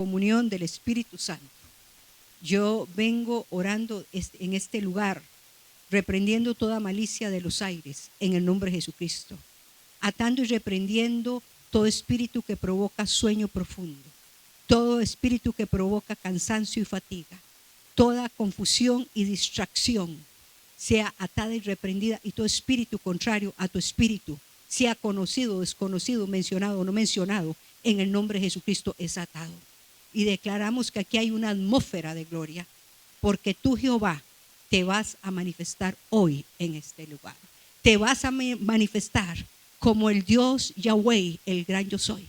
comunión del Espíritu Santo. Yo vengo orando en este lugar, reprendiendo toda malicia de los aires en el nombre de Jesucristo, atando y reprendiendo todo espíritu que provoca sueño profundo, todo espíritu que provoca cansancio y fatiga, toda confusión y distracción sea atada y reprendida, y todo espíritu contrario a tu espíritu, sea conocido o desconocido, mencionado o no mencionado, en el nombre de Jesucristo es atado. Y declaramos que aquí hay una atmósfera de gloria, porque tú, Jehová, te vas a manifestar hoy en este lugar. Te vas a manifestar como el Dios Yahweh, el gran yo soy,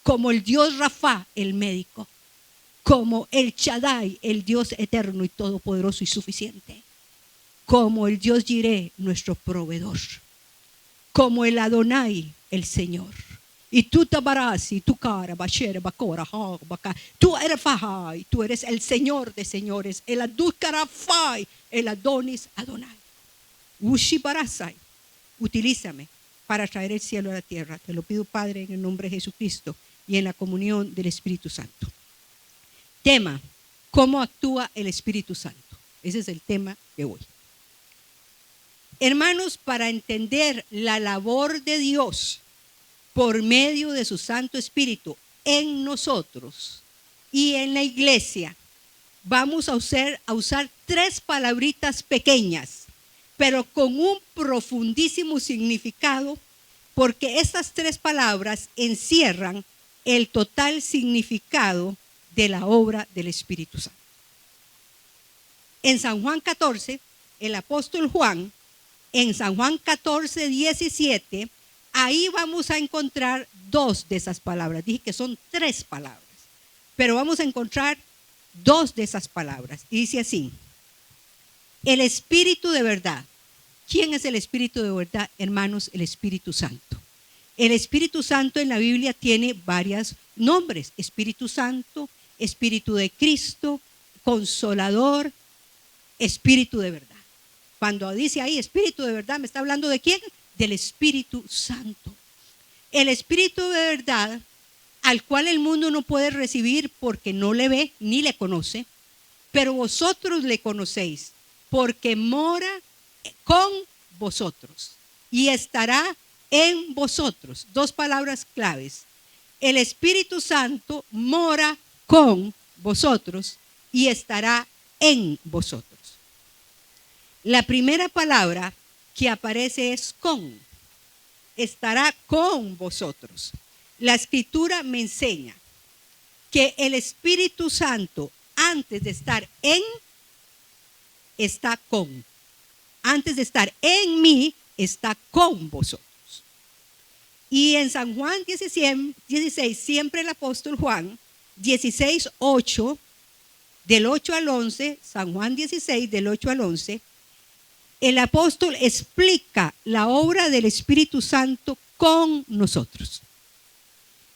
como el Dios Rafa, el médico, como el Shaddai, el Dios eterno y todopoderoso y suficiente, como el Dios Jireh, nuestro proveedor, como el Adonai, el Señor. Y tú tabarasi, tu cara, basher, bakora, baka. Tú eres Fahai, tú eres el Señor de señores, el Adukarafai, el Adonis Adonai. Ushibarasai, utilízame para traer el cielo a la tierra. Te lo pido, Padre, en el nombre de Jesucristo y en la comunión del Espíritu Santo. Tema: ¿cómo actúa el Espíritu Santo? Ese es el tema de hoy. Hermanos, para entender la labor de Dios por medio de su Santo Espíritu en nosotros y en la iglesia, vamos a usar tres palabritas pequeñas, pero con un profundísimo significado, porque estas tres palabras encierran el total significado de la obra del Espíritu Santo. En San Juan 14, el apóstol Juan, en San Juan 14, 17, ahí vamos a encontrar dos de esas palabras. Dije que son tres palabras, pero vamos a encontrar dos de esas palabras. Y dice así: el Espíritu de verdad. ¿Quién es el Espíritu de verdad, hermanos? El Espíritu Santo. El Espíritu Santo en la Biblia tiene varios nombres: Espíritu Santo, Espíritu de Cristo, Consolador, Espíritu de verdad. Cuando dice ahí Espíritu de verdad, ¿me está hablando de quién? Del Espíritu Santo. El Espíritu de verdad, al cual el mundo no puede recibir porque no le ve ni le conoce, pero vosotros le conocéis, porque mora con vosotros y estará en vosotros. Dos palabras claves: el Espíritu Santo mora con vosotros y estará en vosotros. La primera palabra que aparece es con. Estará con vosotros. La Escritura me enseña que el Espíritu Santo, antes de estar en, está con. Antes de estar en mí, está con vosotros. Y en San Juan 16, siempre el apóstol Juan, 16, 8, del 8 al 11, San Juan 16, del 8 al 11, el apóstol explica la obra del Espíritu Santo con nosotros.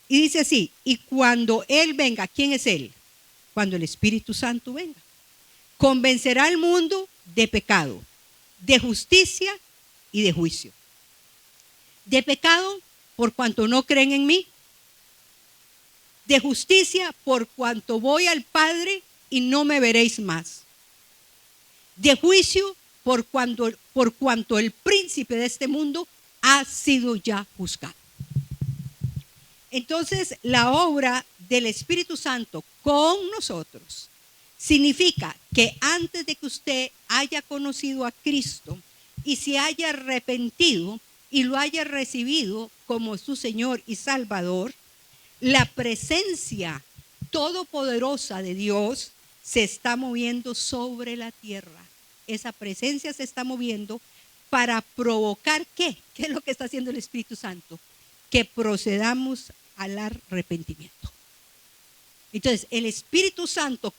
Y dice así: y cuando Él venga, ¿quién es Él? Cuando el Espíritu Santo venga, convencerá al mundo de pecado, de justicia y de juicio. De pecado, por cuanto no creen en mí. De justicia, por cuanto voy al Padre y no me veréis más. De juicio, por cuanto el príncipe de este mundo ha sido ya juzgado. Entonces, la obra del Espíritu Santo con nosotros significa que antes de que usted haya conocido a Cristo y se haya arrepentido y lo haya recibido como su Señor y Salvador, la presencia todopoderosa de Dios se está moviendo sobre la tierra. Esa presencia se está moviendo para provocar ¿qué? ¿Qué es lo que está haciendo el Espíritu Santo? Que procedamos al arrepentimiento. Entonces, el Espíritu Santo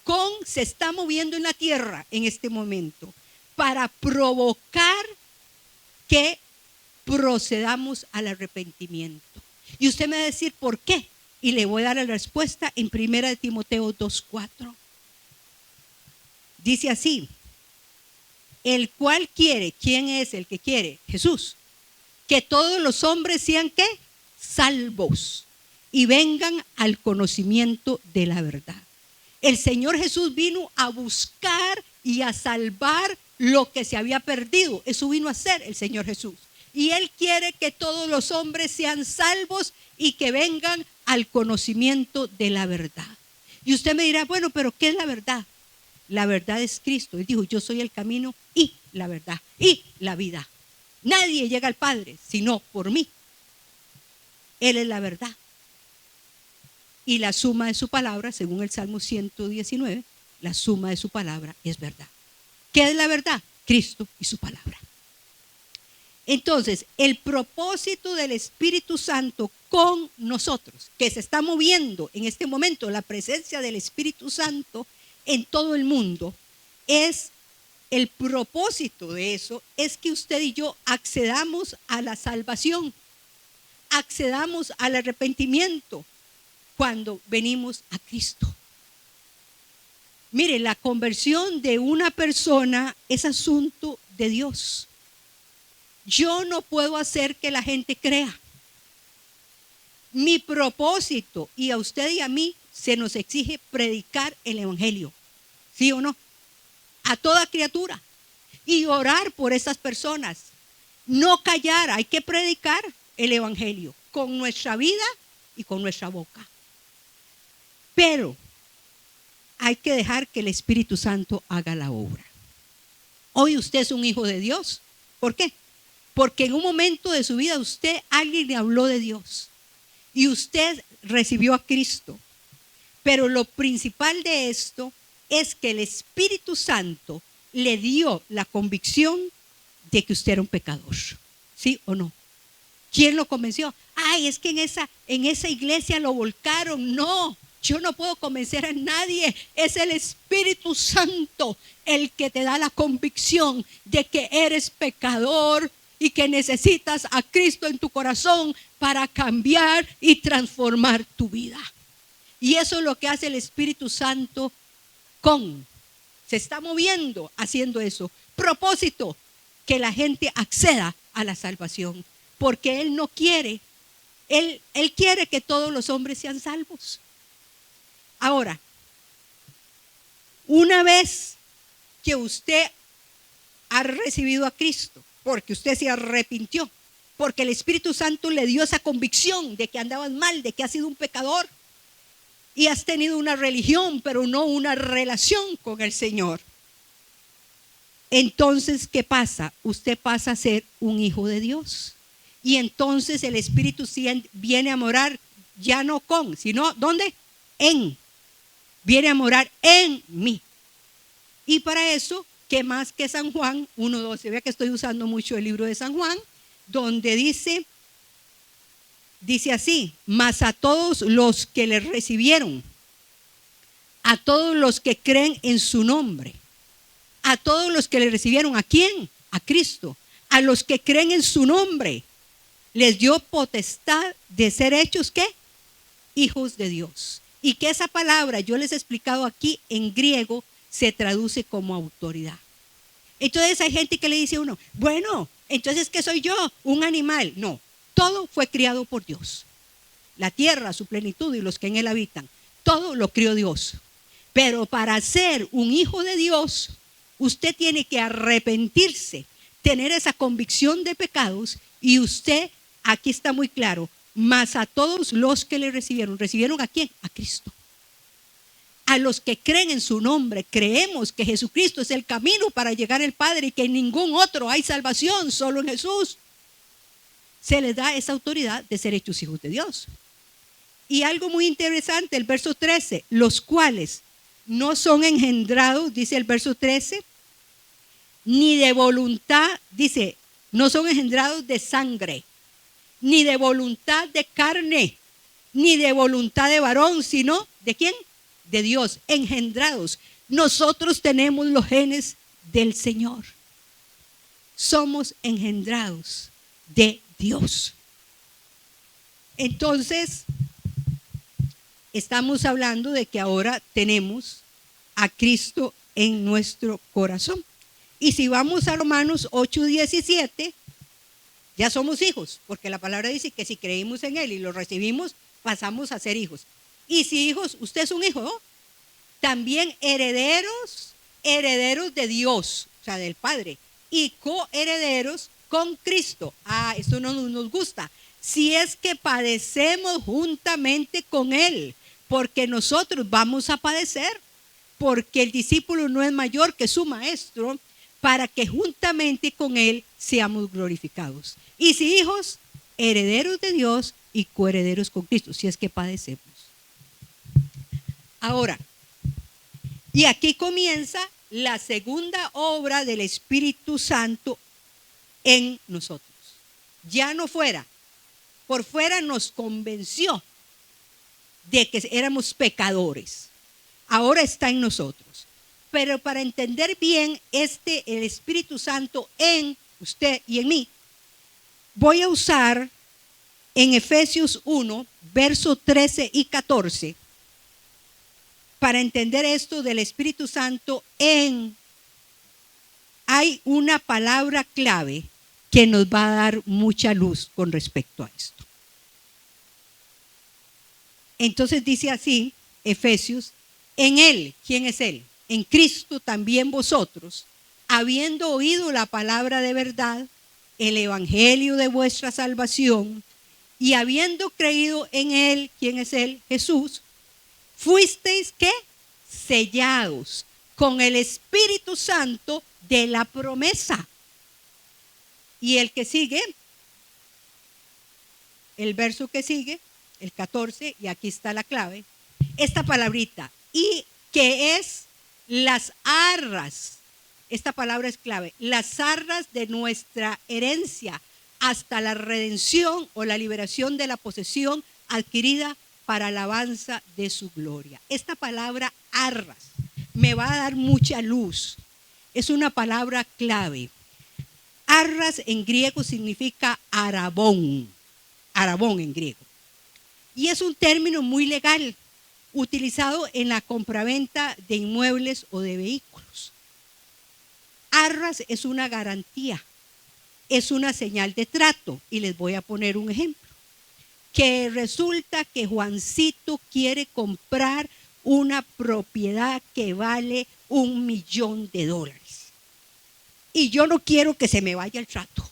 se está moviendo en la tierra en este momento para provocar que procedamos al arrepentimiento. Y usted me va a decir ¿por qué? Y le voy a dar la respuesta en 1 Timoteo 2:4. Dice así: el cual quiere, ¿quién es el que quiere? Jesús. Que todos los hombres sean ¿qué? Salvos y vengan al conocimiento de la verdad. El Señor Jesús vino a buscar y a salvar lo que se había perdido. Eso vino a hacer el Señor Jesús. Y Él quiere que todos los hombres sean salvos y que vengan al conocimiento de la verdad. Y usted me dirá, bueno, pero ¿qué es la verdad? La verdad es Cristo. Él dijo, yo soy el camino y la verdad y la vida. Nadie llega al Padre sino por mí. Él es la verdad. Y la suma de su palabra, según el Salmo 119, la suma de su palabra es verdad. ¿Qué es la verdad? Cristo y su palabra. Entonces, el propósito del Espíritu Santo con nosotros, que se está moviendo en este momento, la presencia del Espíritu Santo en todo el mundo, es el propósito de eso, es que usted y yo accedamos a la salvación, accedamos al arrepentimiento cuando venimos a Cristo. Mire, la conversión de una persona es asunto de Dios. Yo no puedo hacer que la gente crea. Mi propósito, y a usted y a mí se nos exige predicar el evangelio, ¿sí o no? A toda criatura, y orar por esas personas. No callar, hay que predicar el evangelio con nuestra vida y con nuestra boca. Pero hay que dejar que el Espíritu Santo haga la obra. Hoy usted es un hijo de Dios. ¿Por qué? Porque en un momento de su vida alguien le habló de Dios y usted recibió a Cristo. Pero lo principal de esto es que el Espíritu Santo le dio la convicción de que usted era un pecador. ¿Sí o no? ¿Quién lo convenció? Ay, es que en esa iglesia lo volcaron. No, yo no puedo convencer a nadie. Es el Espíritu Santo el que te da la convicción de que eres pecador y que necesitas a Cristo en tu corazón para cambiar y transformar tu vida. Y eso es lo que hace el Espíritu Santo se está moviendo haciendo eso. Propósito, que la gente acceda a la salvación, porque Él no quiere, Él quiere que todos los hombres sean salvos. Ahora, una vez que usted ha recibido a Cristo, porque usted se arrepintió, porque el Espíritu Santo le dio esa convicción de que andabas mal, de que has sido un pecador y has tenido una religión, pero no una relación con el Señor. Entonces, ¿qué pasa? Usted pasa a ser un hijo de Dios. Y entonces el Espíritu viene a morar, ya no con, sino ¿dónde? Viene a morar en mí. Y para eso, ¿qué más que San Juan 1:12? Vea que estoy usando mucho el libro de San Juan, donde dice así: mas a todos los que le recibieron, a todos los que creen en su nombre, a todos los que le recibieron, ¿a quién? A Cristo. A los que creen en su nombre, les dio potestad de ser hechos, ¿qué? Hijos de Dios. Y que esa palabra, yo les he explicado aquí, en griego, se traduce como autoridad. Entonces hay gente que le dice a uno, bueno, entonces ¿qué soy yo? ¿Un animal? No, todo fue criado por Dios. La tierra, su plenitud y los que en él habitan, todo lo crió Dios. Pero para ser un hijo de Dios, usted tiene que arrepentirse, tener esa convicción de pecados, y usted, aquí está muy claro, mas a todos los que le recibieron. ¿Recibieron a quién? A Cristo. A los que creen en su nombre, creemos que Jesucristo es el camino para llegar al Padre y que en ningún otro hay salvación, solo en Jesús. Se les da esa autoridad de ser hechos hijos de Dios. Y algo muy interesante, el verso 13, los cuales no son engendrados, dice el verso 13, ni de voluntad, dice, no son engendrados de sangre, ni de voluntad de carne, ni de voluntad de varón, sino ¿de quién? De Dios, engendrados. Nosotros tenemos los genes del Señor. Somos engendrados de Dios. Entonces, estamos hablando de que ahora tenemos a Cristo en nuestro corazón. Y si vamos a Romanos 8:17, ya somos hijos, porque la palabra dice que si creímos en Él y lo recibimos, pasamos a ser hijos. Y si hijos, usted es un hijo, ¿no? También herederos, herederos de Dios, o sea, del Padre, y coherederos con Cristo. Esto no nos gusta. Si es que padecemos juntamente con Él, porque nosotros vamos a padecer, porque el discípulo no es mayor que su maestro, para que juntamente con Él seamos glorificados. Y si hijos, herederos de Dios y coherederos con Cristo, si es que padecemos. Ahora, y aquí comienza la segunda obra del Espíritu Santo en nosotros. Ya no fuera, por fuera nos convenció de que éramos pecadores. Ahora está en nosotros. Pero para entender bien el Espíritu Santo en usted y en mí, voy a usar en Efesios 1, versos 13 y 14, para entender esto del Espíritu Santo hay una palabra clave que nos va a dar mucha luz con respecto a esto. Entonces dice así, Efesios, en Él, ¿quién es Él? En Cristo también vosotros, habiendo oído la palabra de verdad, el evangelio de vuestra salvación, y habiendo creído en Él, ¿quién es Él? Jesús, fuisteis ¿qué? Sellados con el Espíritu Santo de la promesa. Y el que sigue, el verso que sigue, el 14, y aquí está la clave, esta palabrita, y que es las arras, esta palabra es clave, las arras de nuestra herencia hasta la redención o la liberación de la posesión adquirida para alabanza de su gloria. Esta palabra arras me va a dar mucha luz. Es una palabra clave. Arras en griego significa arabón. Arabón en griego. Y es un término muy legal, utilizado en la compraventa de inmuebles o de vehículos. Arras es una garantía, es una señal de trato. Y les voy a poner un ejemplo. Que resulta que Juancito quiere comprar una propiedad que vale $1.000.000. Y yo no quiero que se me vaya el trato,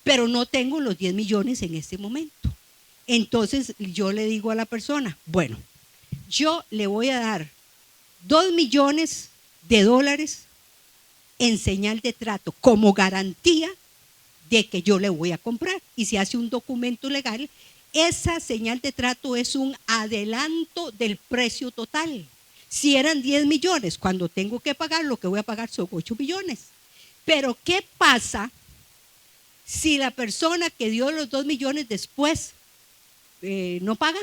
pero no tengo los 10 millones en este momento. Entonces yo le digo a la persona, bueno, yo le voy a dar $2 millones en señal de trato como garantía de que yo le voy a comprar. Y se hace un documento legal. Esa señal de trato es un adelanto del precio total. Si eran 10 millones, cuando tengo que pagar, lo que voy a pagar son 8 millones. Pero ¿qué pasa si la persona que dio los 2 millones después no paga?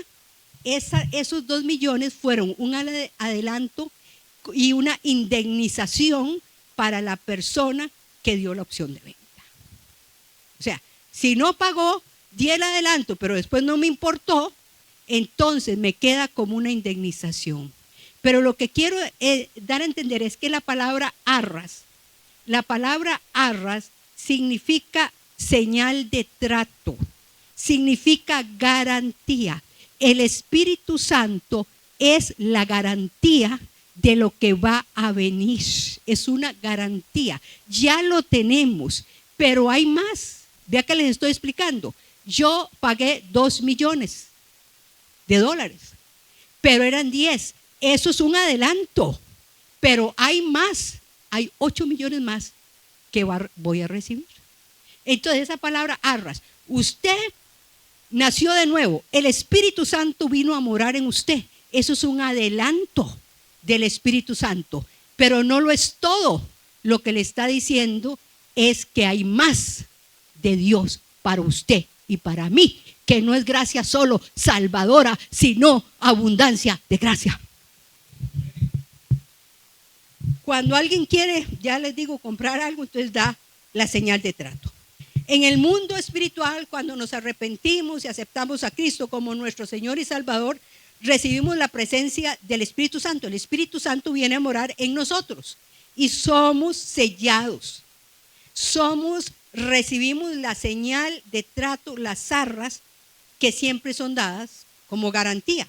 Esos 2 millones fueron un adelanto y una indemnización para la persona que dio la opción de venta. O sea, si no pagó, di el adelanto, pero después no me importó, entonces me queda como una indemnización. Pero lo que quiero dar a entender es que la palabra arras significa señal de trato, significa garantía. El Espíritu Santo es la garantía de lo que va a venir. Es una garantía. Ya lo tenemos, pero hay más. Vea que les estoy explicando. Yo pagué $2 millones, pero eran 10. Eso es un adelanto, pero hay más. Hay 8 millones más que voy a recibir. Entonces esa palabra arras, usted nació de nuevo, el Espíritu Santo vino a morar en usted. Eso es un adelanto del Espíritu Santo, pero no lo es todo. Lo que le está diciendo es que hay más de Dios para usted y para mí, que no es gracia solo salvadora, sino abundancia de gracia. Cuando alguien quiere, ya les digo, comprar algo, entonces da la señal de trato. En el mundo espiritual, cuando nos arrepentimos y aceptamos a Cristo como nuestro Señor y Salvador, recibimos la presencia del Espíritu Santo. El Espíritu Santo viene a morar en nosotros y somos sellados. Recibimos la señal de trato, las arras que siempre son dadas como garantía.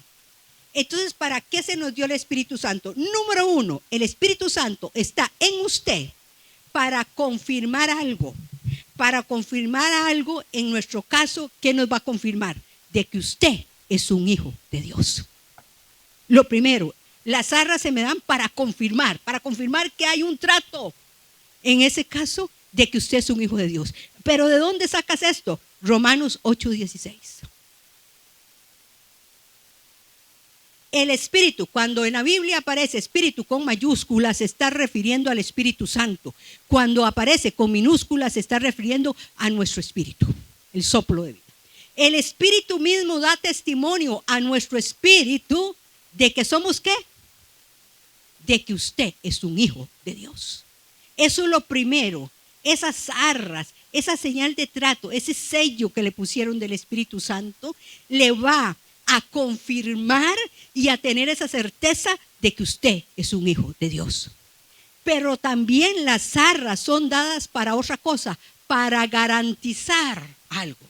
Entonces, ¿para qué se nos dio el Espíritu Santo? Número uno, el Espíritu Santo está en usted para confirmar algo. Para confirmar algo, en nuestro caso, ¿qué nos va a confirmar? De que usted es un hijo de Dios. Lo primero, las arras se me dan para confirmar que hay un trato. En ese caso, de que usted es un hijo de Dios. Pero ¿de dónde sacas esto? Romanos 8:16. El Espíritu, cuando en la Biblia aparece Espíritu con mayúsculas, se está refiriendo al Espíritu Santo. Cuando aparece con minúsculas, se está refiriendo a nuestro Espíritu, el soplo de vida. El Espíritu mismo da testimonio a nuestro Espíritu de que somos ¿qué? De que usted es un hijo de Dios. Eso es lo primero. Esas arras, esa señal de trato, ese sello que le pusieron del Espíritu Santo, le va a confirmar y a tener esa certeza de que usted es un hijo de Dios. Pero también las arras son dadas para otra cosa, para garantizar algo.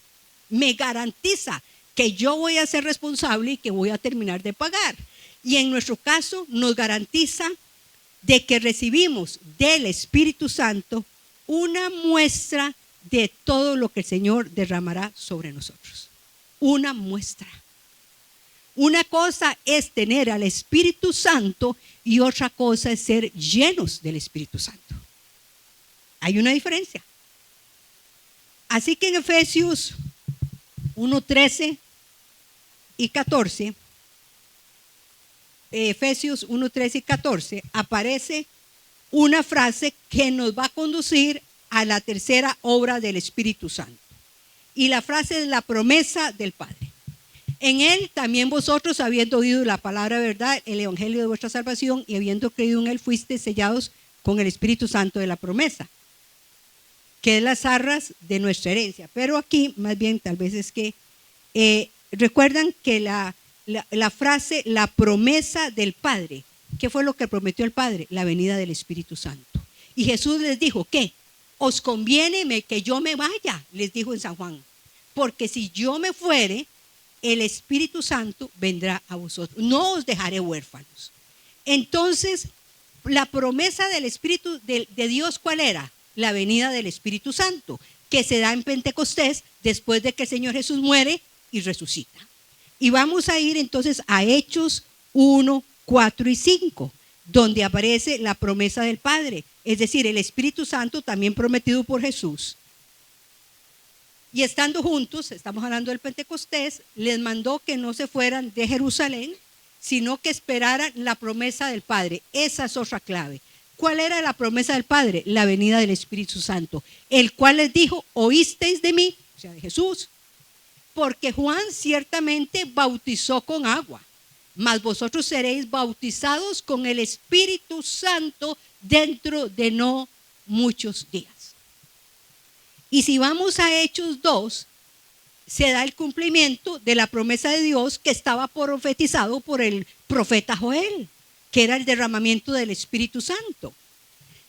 Me garantiza que yo voy a ser responsable y que voy a terminar de pagar. Y en nuestro caso nos garantiza de que recibimos del Espíritu Santo una muestra de todo lo que el Señor derramará sobre nosotros. Una muestra. Una cosa es tener al Espíritu Santo y otra cosa es ser llenos del Espíritu Santo. Hay una diferencia. Así que en Efesios 1:13 y 14, Efesios 1:13 y 14, aparece una frase que nos va a conducir a la tercera obra del Espíritu Santo. Y la frase es la promesa del Padre. En él también vosotros, habiendo oído la palabra de verdad, el evangelio de vuestra salvación, y habiendo creído en él, fuisteis sellados con el Espíritu Santo de la promesa, que es las arras de nuestra herencia. Pero aquí, más bien, tal vez es que recuerdan que la frase, la promesa del Padre, ¿qué fue lo que prometió el Padre? La venida del Espíritu Santo. Y Jesús les dijo, ¿qué? Os conviene que yo me vaya, les dijo en San Juan, porque si yo me fuere, el Espíritu Santo vendrá a vosotros, no os dejaré huérfanos. Entonces, la promesa del Espíritu de Dios, ¿cuál era? La venida del Espíritu Santo, que se da en Pentecostés después de que el Señor Jesús muere y resucita. Y vamos a ir entonces a Hechos 1, 4 y 5, donde aparece la promesa del Padre, es decir, el Espíritu Santo también prometido por Jesús. Y estando juntos, estamos hablando del Pentecostés, les mandó que no se fueran de Jerusalén, sino que esperaran la promesa del Padre. Esa es otra clave. ¿Cuál era la promesa del Padre? La venida del Espíritu Santo, el cual les dijo, oísteis de mí, o sea, de Jesús, porque Juan ciertamente bautizó con agua, mas vosotros seréis bautizados con el Espíritu Santo dentro de no muchos días. Y si vamos a Hechos 2, se da el cumplimiento de la promesa de Dios que estaba profetizado por el profeta Joel, que era el derramamiento del Espíritu Santo.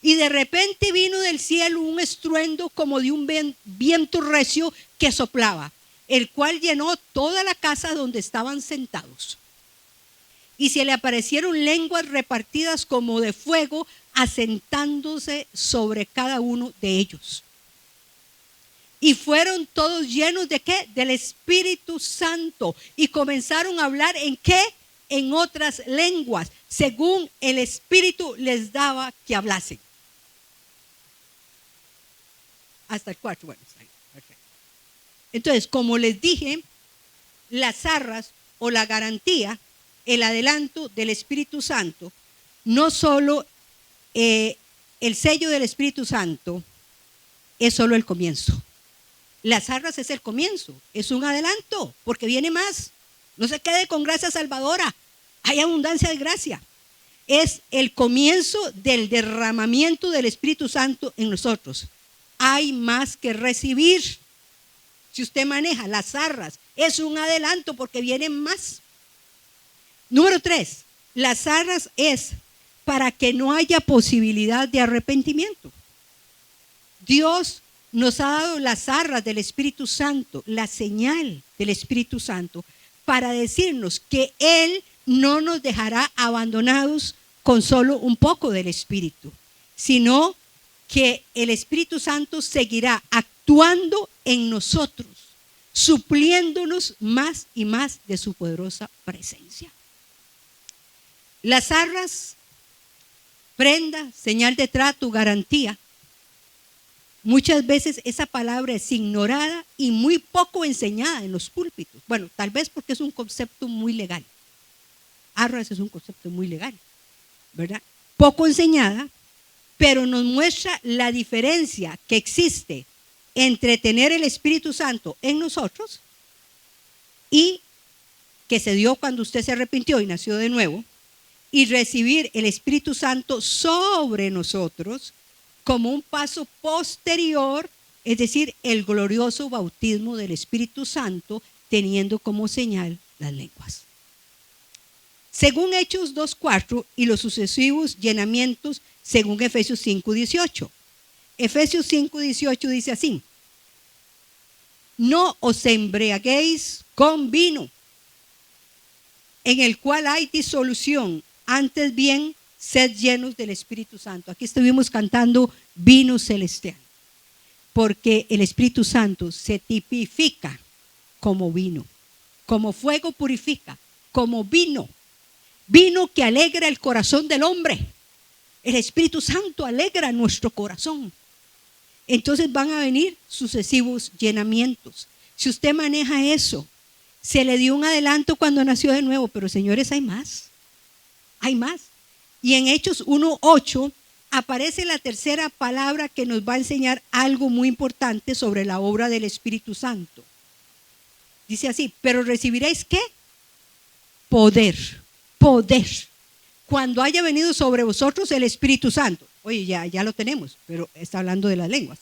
Y de repente vino del cielo un estruendo como de un viento recio que soplaba, el cual llenó toda la casa donde estaban sentados. Y se le aparecieron lenguas repartidas como de fuego, asentándose sobre cada uno de ellos. Y fueron todos llenos de ¿qué? Del Espíritu Santo. Y comenzaron a hablar ¿en qué? En otras lenguas, según el Espíritu les daba que hablasen. Hasta el 4, bueno, está bien, perfecto. Entonces, como les dije, las arras o la garantía, el adelanto del Espíritu Santo, no solo el sello del Espíritu Santo es solo el comienzo. Las arras es el comienzo, es un adelanto, porque viene más. No se quede con gracia salvadora, hay abundancia de gracia. Es el comienzo del derramamiento del Espíritu Santo en nosotros. Hay más que recibir. Si usted maneja las arras, es un adelanto porque vienen más. Número 3, las arras es para que no haya posibilidad de arrepentimiento. Dios nos ha dado las arras del Espíritu Santo, la señal del Espíritu Santo, para decirnos que Él no nos dejará abandonados con solo un poco del Espíritu, sino que el Espíritu Santo seguirá actuando en nosotros, supliéndonos más y más de su poderosa presencia. Las arras, prenda, señal de trato, garantía. Muchas veces esa palabra es ignorada y muy poco enseñada en los púlpitos. Bueno, tal vez porque es un concepto muy legal. Arras es un concepto muy legal, ¿verdad? Poco enseñada, pero nos muestra la diferencia que existe entre tener el Espíritu Santo en nosotros y que se dio cuando usted se arrepintió y nació de nuevo, y recibir el Espíritu Santo sobre nosotros como un paso posterior, es decir, el glorioso bautismo del Espíritu Santo, teniendo como señal las lenguas. Según Hechos 2:4 y los sucesivos llenamientos según Efesios 5:18. Efesios 5:18 dice así: no os embriaguéis con vino, en el cual hay disolución, antes bien sed llenos del Espíritu Santo. Aquí estuvimos cantando vino celestial, porque el Espíritu Santo se tipifica como vino, como fuego purifica, como vino, vino que alegra el corazón del hombre. El Espíritu Santo alegra nuestro corazón. Entonces van a venir sucesivos llenamientos. Si usted maneja eso, se le dio un adelanto cuando nació de nuevo, pero señores, hay más. Hay más. Y en Hechos 1:8 aparece la tercera palabra que nos va a enseñar algo muy importante sobre la obra del Espíritu Santo. Dice así: pero recibiréis ¿qué? Poder. Poder. Cuando haya venido sobre vosotros el Espíritu Santo. Oye, ya lo tenemos, pero está hablando de las lenguas.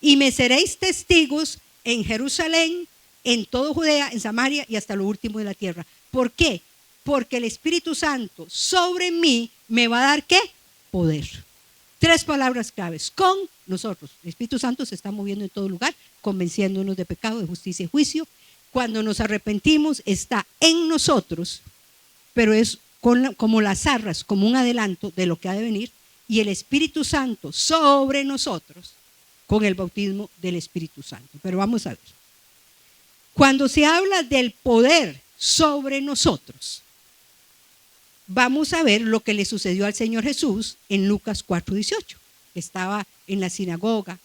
Y me seréis testigos en Jerusalén, en todo Judea, en Samaria y hasta lo último de la tierra. ¿Por qué? Porque el Espíritu Santo sobre mí me va a dar ¿qué? Poder. Tres palabras claves: con nosotros. El Espíritu Santo se está moviendo en todo lugar, convenciéndonos de pecado, de justicia y juicio. Cuando nos arrepentimos está en nosotros, pero es como las arras, como un adelanto de lo que ha de venir. Y el Espíritu Santo sobre nosotros con el bautismo del Espíritu Santo. Pero vamos a ver. Cuando se habla del poder sobre nosotros, vamos a ver lo que le sucedió al Señor Jesús en Lucas 4:18. Estaba en la sinagoga.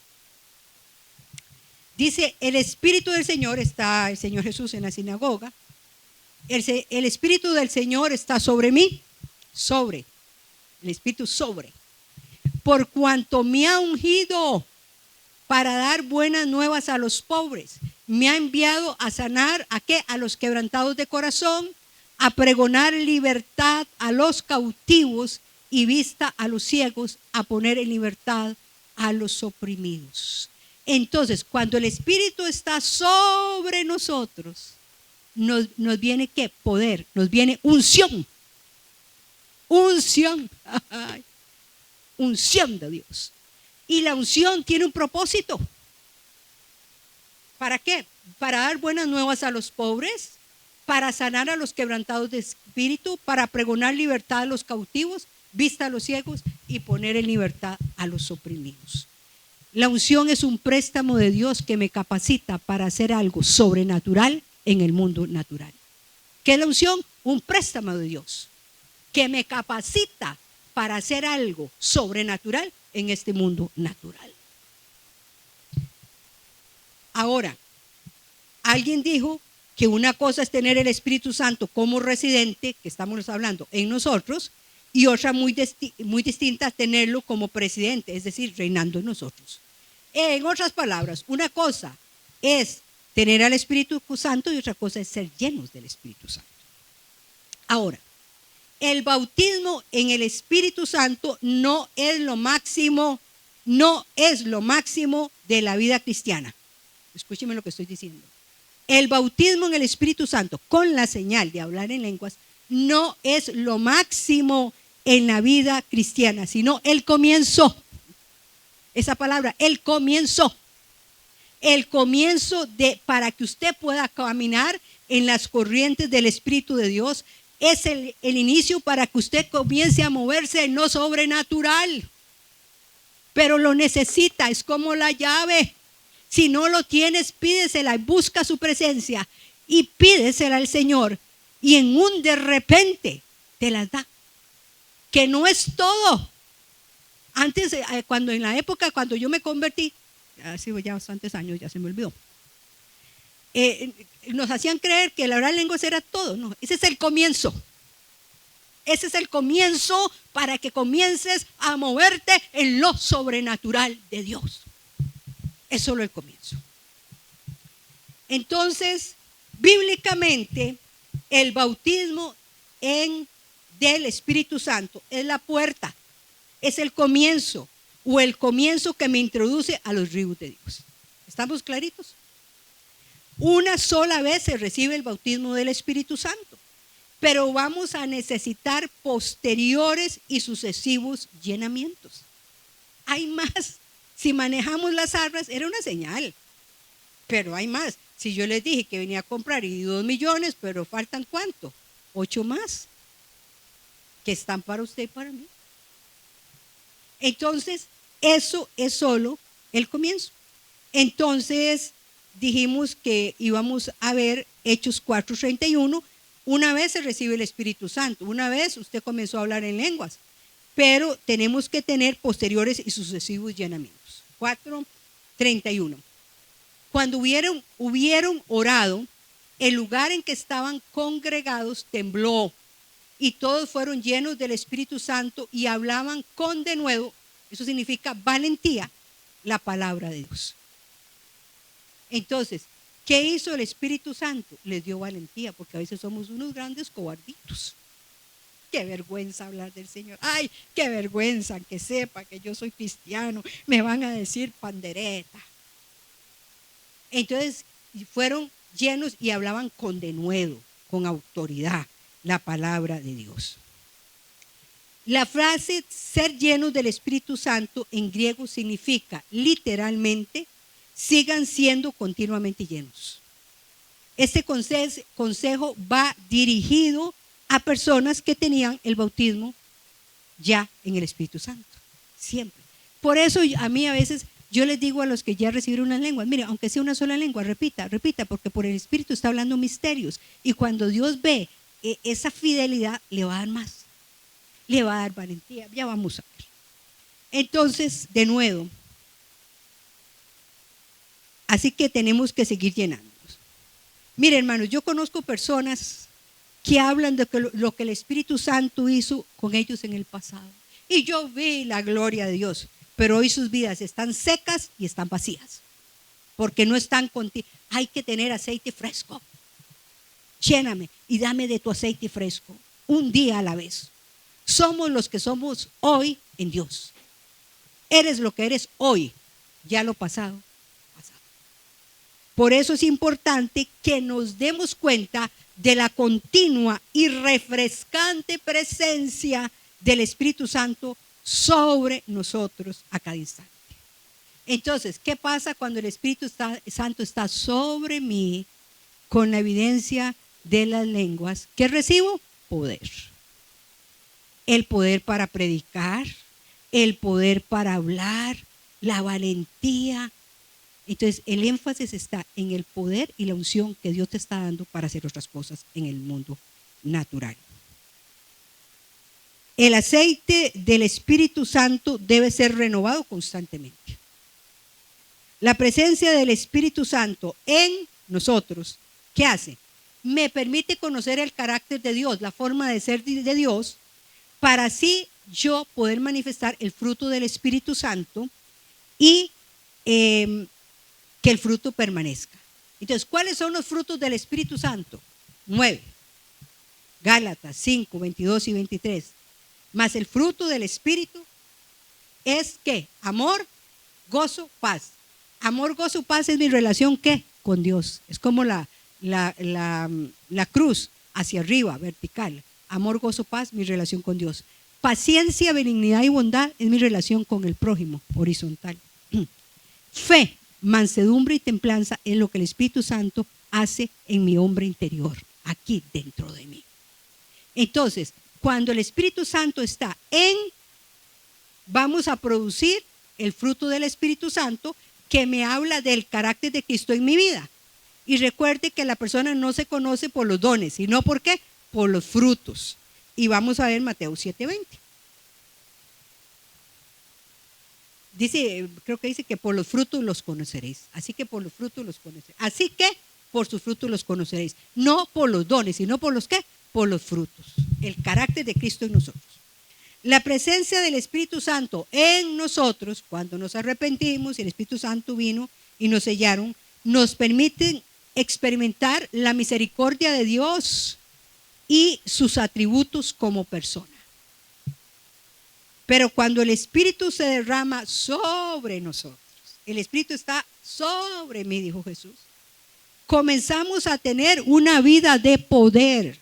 Dice: el Espíritu del Señor, está el Señor Jesús en la sinagoga. El Espíritu del Señor está sobre mí. Sobre. El Espíritu sobre. Por cuanto me ha ungido para dar buenas nuevas a los pobres. Me ha enviado a sanar ¿a qué? A los quebrantados de corazón, a pregonar libertad a los cautivos y vista a los ciegos, a poner en libertad a los oprimidos. Entonces, cuando el Espíritu está sobre nosotros, nos viene ¿qué? Poder, nos viene unción. Unción. Unción de Dios. Y la unción tiene un propósito. ¿Para qué? Para dar buenas nuevas a los pobres, para sanar a los quebrantados de espíritu, para pregonar libertad a los cautivos, vista a los ciegos y poner en libertad a los oprimidos. La unción es un préstamo de Dios que me capacita para hacer algo sobrenatural en el mundo natural. ¿Qué es la unción? Un préstamo de Dios que me capacita para hacer algo sobrenatural en este mundo natural. Ahora, alguien dijo que una cosa es tener el Espíritu Santo como residente, que estamos hablando, en nosotros, y otra muy distinta, tenerlo como presidente, es decir, reinando en nosotros. En otras palabras, una cosa es tener al Espíritu Santo y otra cosa es ser llenos del Espíritu Santo. Ahora, el bautismo en el Espíritu Santo no es lo máximo de la vida cristiana. Escúcheme lo que estoy diciendo. El bautismo en el Espíritu Santo con la señal de hablar en lenguas no es lo máximo en la vida cristiana, sino el comienzo. Esa palabra, el comienzo. El comienzo para que usted pueda caminar en las corrientes del Espíritu de Dios es el inicio para que usted comience a moverse en lo sobrenatural. Pero lo necesita, es como la llave. Si no lo tienes, pídesela, busca su presencia y pídesela al Señor. Y en un de repente te las da. Que no es todo. Antes, cuando en la época, cuando yo me convertí, hace ya bastantes años, ya se me olvidó, nos hacían creer que el hablar lenguas era todo. No, ese es el comienzo. Ese es el comienzo para que comiences a moverte en lo sobrenatural de Dios. Es solo el comienzo. Entonces, bíblicamente, el bautismo del Espíritu Santo es la puerta, es el comienzo o el comienzo que me introduce a los ríos de Dios. ¿Estamos claritos? Una sola vez se recibe el bautismo del Espíritu Santo, pero vamos a necesitar posteriores y sucesivos llenamientos. Hay más. Si manejamos las arras, era una señal, pero hay más. Si yo les dije que venía a comprar y 2 millones, pero faltan ¿cuánto? 8 más, que están para usted y para mí. Entonces, eso es solo el comienzo. Entonces, dijimos que íbamos a ver Hechos 4:31. Una vez se recibe el Espíritu Santo, una vez usted comenzó a hablar en lenguas, pero tenemos que tener posteriores y sucesivos llenamientos. 4:31. Cuando hubieron orado, el lugar en que estaban congregados tembló y todos fueron llenos del Espíritu Santo y hablaban con denuedo, eso significa valentía, la palabra de Dios. Entonces, ¿qué hizo el Espíritu Santo? Les dio valentía, porque a veces somos unos grandes cobarditos. Qué vergüenza hablar del Señor. Ay, qué vergüenza que sepa que yo soy cristiano. Me van a decir pandereta. Entonces fueron llenos y hablaban con denuedo, con autoridad, la palabra de Dios. La frase ser llenos del Espíritu Santo en griego significa literalmente sigan siendo continuamente llenos. Este consejo va dirigido a personas que tenían el bautismo ya en el Espíritu Santo, siempre. Por eso a mí a veces yo les digo a los que ya recibieron unas lenguas, mire, aunque sea una sola lengua, repita, porque por el Espíritu está hablando misterios. Y cuando Dios ve esa fidelidad, le va a dar más, le va a dar valentía, ya vamos a ver. Entonces, de nuevo, así que tenemos que seguir llenándonos. Mire, hermanos, yo conozco personas que hablan de lo que el Espíritu Santo hizo con ellos en el pasado. Y yo vi la gloria de Dios, pero hoy sus vidas están secas y están vacías, porque no están contigo. Hay que tener aceite fresco. Lléname y dame de tu aceite fresco, un día a la vez. Somos los que somos hoy en Dios. Eres lo que eres hoy, ya lo pasado. Por eso es importante que nos demos cuenta de la continua y refrescante presencia del Espíritu Santo sobre nosotros a cada instante. Entonces, ¿qué pasa cuando el Espíritu Santo está sobre mí con la evidencia de las lenguas? ¿Qué recibo? Poder. El poder para predicar, el poder para hablar, la valentía. Entonces, el énfasis está en el poder y la unción que Dios te está dando para hacer otras cosas en el mundo natural. El aceite del Espíritu Santo debe ser renovado constantemente. La presencia del Espíritu Santo en nosotros, ¿qué hace? Me permite conocer el carácter de Dios, la forma de ser de Dios, para así yo poder manifestar el fruto del Espíritu Santo y que el fruto permanezca. Entonces, ¿cuáles son los frutos del Espíritu Santo? 9. Gálatas 5, 22 y 23. Más el fruto del Espíritu es ¿qué? Amor, gozo, paz. Amor, gozo, paz es mi relación ¿qué? Con Dios. Es como la cruz hacia arriba, vertical. Amor, gozo, paz, mi relación con Dios. Paciencia, benignidad y bondad es mi relación con el prójimo, horizontal. Fe, mansedumbre y templanza es lo que el Espíritu Santo hace en mi hombre interior, aquí dentro de mí. Entonces, cuando el Espíritu Santo está vamos a producir el fruto del Espíritu Santo que me habla del carácter de Cristo en mi vida. Y recuerde que la persona no se conoce por los dones, sino ¿por qué? Por los frutos. Y vamos a ver Mateo 7:20. Dice, creo que dice que por los frutos los conoceréis. Así que por los frutos los conoceréis. Así que por sus frutos los conoceréis. No por los dones, sino por los ¿qué? Por los frutos. El carácter de Cristo en nosotros. La presencia del Espíritu Santo en nosotros, cuando nos arrepentimos y el Espíritu Santo vino y nos sellaron, nos permiten experimentar la misericordia de Dios y sus atributos como persona. Pero cuando el Espíritu se derrama sobre nosotros, el Espíritu está sobre mí, dijo Jesús, comenzamos a tener una vida de poder